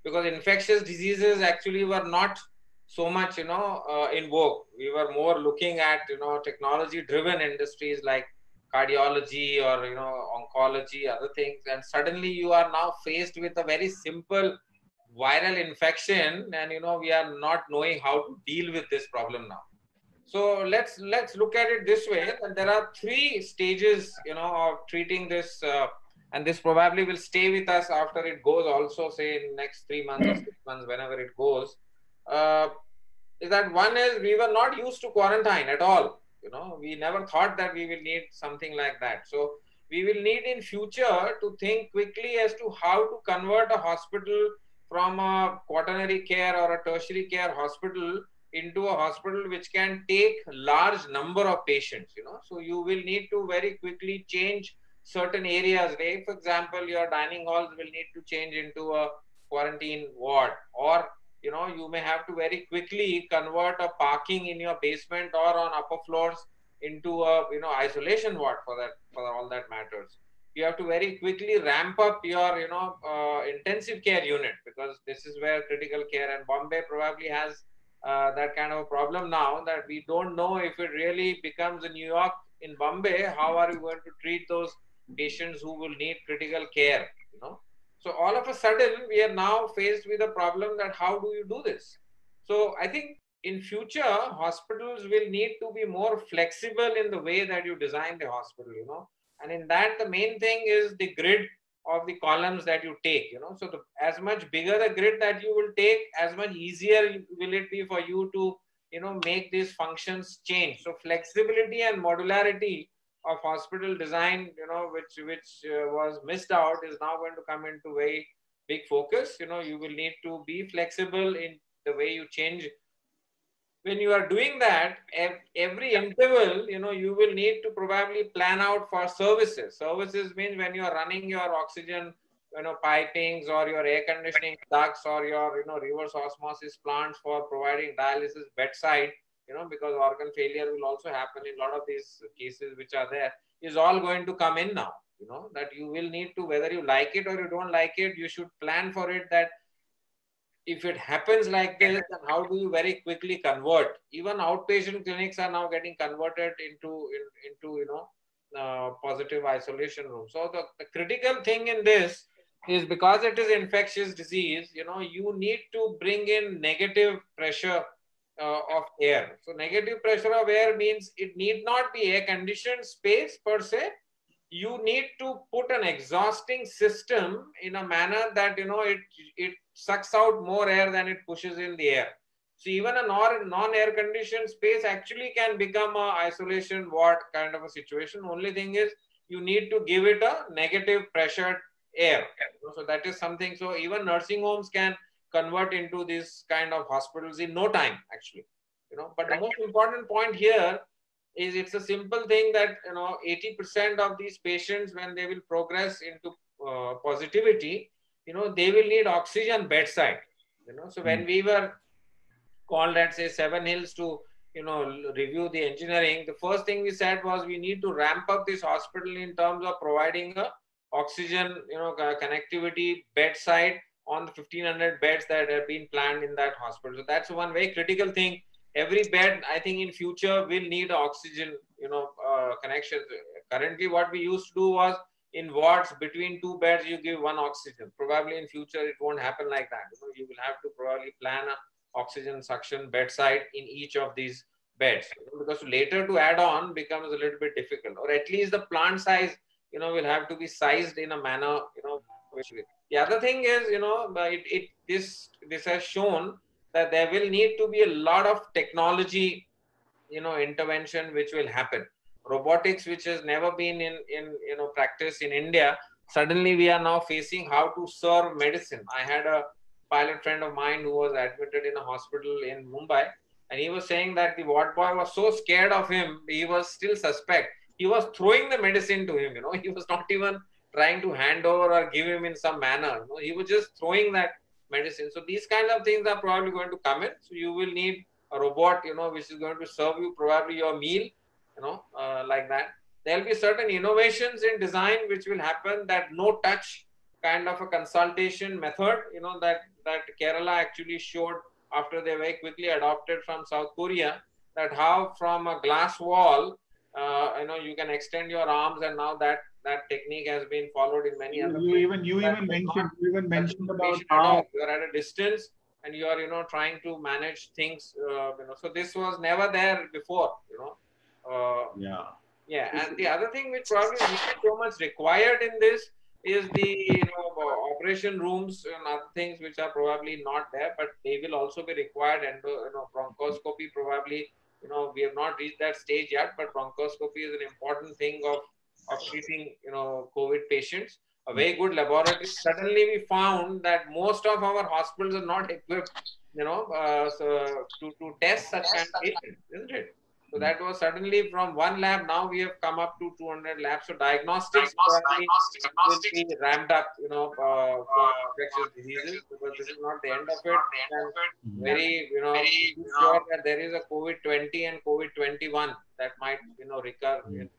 because infectious diseases actually were not so much, in vogue. We were more looking at, technology driven industries like cardiology or, oncology, other things. And suddenly you are now faced with a very simple viral infection, and, we are not knowing how to deal with this problem now. So let's look at it this way. And there are three stages, of treating this, and this probably will stay with us after it goes. Also, say in next 3 months or 6 months, whenever it goes, uh, is that one is we were not used to quarantine at all. We never thought that we will need something like that. So we will need in future to think quickly as to how to convert a hospital from a quaternary care or a tertiary care hospital into a hospital which can take large number of patients. So you will need to very quickly change certain areas. Like, for example, your dining halls will need to change into a quarantine ward, or you may have to very quickly convert a parking in your basement or on upper floors into a isolation ward, for all that matters. You have to very quickly ramp up your intensive care unit, because this is where critical care, and Bombay probably has that kind of a problem now, that we don't know if it really becomes a New York in Bombay. How are you going to treat those patients who will need critical care? So all of a sudden we are now faced with a problem that how do you do this? So I think in future hospitals will need to be more flexible in the way that you design the hospital, and in that the main thing is the grid of the columns that you take, so as much bigger the grid that you will take, as much easier will it be for you to make these functions change. So flexibility and modularity of hospital design, which was missed out, is now going to come into very big focus. You will need to be flexible in the way you change. When you are doing that, every interval, you will need to probably plan out for services. Services means when you are running your oxygen, pipings, or your air conditioning ducts, or your, reverse osmosis plants for providing dialysis bedside, because organ failure will also happen in a lot of these cases which are there, is all going to come in now. That you will need to, whether you like it or you don't like it, you should plan for it, that if it happens like this, then how do you very quickly convert? Even outpatient clinics are now getting converted into positive isolation rooms. So the critical thing in this is, because it is infectious disease, you need to bring in negative pressure of air. So negative pressure of air means it need not be air conditioned space per se. You need to put an exhausting system in a manner that it sucks out more air than it pushes in the air. So even a non-air conditioned space actually can become a isolation ward kind of a situation. Only thing is you need to give it a negative pressured air. So that is something. So even nursing homes can convert into this kind of hospitals in no time, actually. But the most important point here is, it's a simple thing that 80% of these patients, when they will progress into positivity, they will need oxygen bedside. So when we were called at, say, Seven Hills to review the engineering, the first thing we said was, we need to ramp up this hospital in terms of providing a oxygen connectivity bedside on the 1500 beds that have been planned in that hospital. So that's one very critical thing. Every bed, I think, in future will need oxygen connection. Currently what we used to do was, in wards between two beds you give one oxygen. Probably in future it won't happen like that. You will have to probably plan a oxygen suction bedside in each of these beds, because later to add on becomes a little bit difficult, or at least the plant size will have to be sized in a manner which the other thing is, this has shown that there will need to be a lot of technology intervention which will happen. Robotics, which has never been in practice in India, suddenly we are now facing how to serve medicine. I had a pilot friend of mine who was admitted in a hospital in Mumbai, and he was saying that the ward boy was so scared of him, he was still suspect. He was throwing the medicine to him, he was not even trying to hand over or give him in some manner. He was just throwing that medicine. So these kind of things are probably going to come in. So you will need a robot, which is going to serve you probably your meal, like that. There'll be certain innovations in design which will happen, that no touch kind of a consultation method, that that Kerala actually showed after they very quickly adopted from South Korea, that how from a glass wall, you can extend your arms, and now that technique has been followed in many other places. You even mentioned about at all. You are at a distance and you are trying to manage things. So this was never there before. Yeah, and the other thing which probably is not so much required in this is the operation rooms and other things which are probably not there, but they will also be required. And bronchoscopy probably, we have not reached that stage yet, but bronchoscopy is an important thing of treating COVID patients. A very good laboratory. Suddenly we found that most of our hospitals are not equipped, so to test such kind of patients, isn't it? So that was suddenly from one lab. Now we have come up to 200 labs. So diagnostics probably will be ramped up, for infectious diseases, because this is not the end of it. And very, be sure that there is a COVID-20 and COVID-21 that might, recur in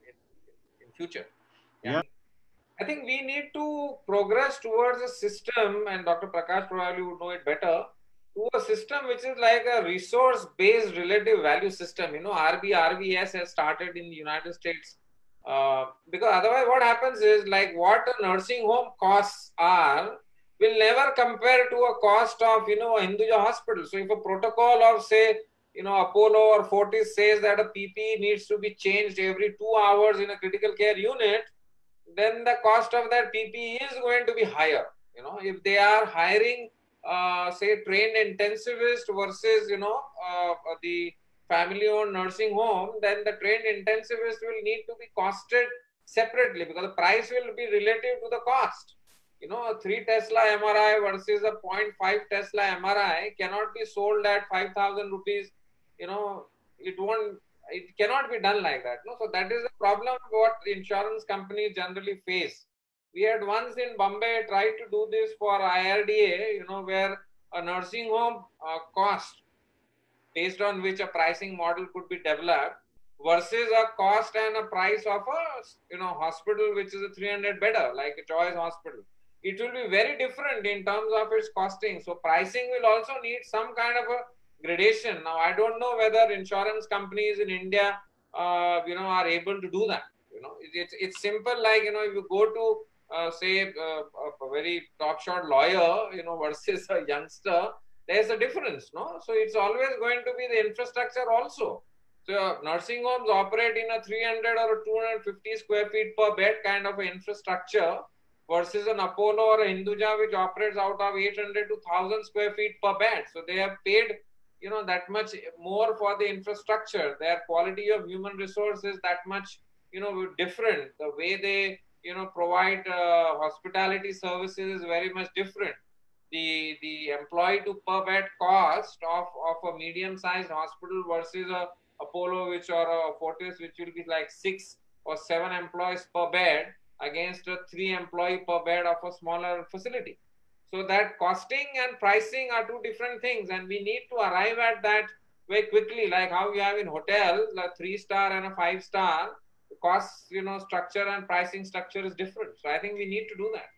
future. Yeah. I think we need to progress towards a system, and Dr. Prakash probably would know it better, to a system which is like a resource-based relative value system. RVS has started in the United States. Because otherwise what happens is, like, what a nursing home costs are will never compare to a cost of, a Hinduja hospital. So if a protocol of, say, Apollo or Fortis says that a PPE needs to be changed every 2 hours in a critical care unit, then the cost of that PPE is going to be higher. If they are hiring, say, trained intensivist versus, the family-owned nursing home, then the trained intensivist will need to be costed separately, because the price will be relative to the cost. A 3 Tesla MRI versus a 0.5 Tesla MRI cannot be sold at 5,000 rupees. It cannot be done like that. No? So that is the problem what insurance companies generally face. We had once in Bombay tried to do this for IRDA, where a nursing home cost based on which a pricing model could be developed versus a cost and a price of a hospital which is a 300 bedder like a Choice Hospital. It will be very different in terms of its costing. So pricing will also need some kind of a gradation. Now I don't know whether insurance companies in India are able to do that. It's simple, like if you go to say a very top shot lawyer versus a youngster, there's a difference, no? So it's always going to be the infrastructure also. So nursing homes operate in a 300 or a 250 square feet per bed kind of an infrastructure versus an Apollo or a Hinduja which operates out of 800 to 1000 square feet per bed. So they have paid that much more for the infrastructure. Their quality of human resource is that much different. The way they provide hospitality services is very much different. The employee to per bed cost of a medium sized hospital versus a Apollo or a Fortis which will be like 6 or 7 employees per bed against a 3 employee per bed of a smaller facility. So that costing and pricing are two different things, and we need to arrive at that very quickly, like how we have in hotels, like 3-star and a 5-star. The cost, structure and pricing structure is different. So I think we need to do that.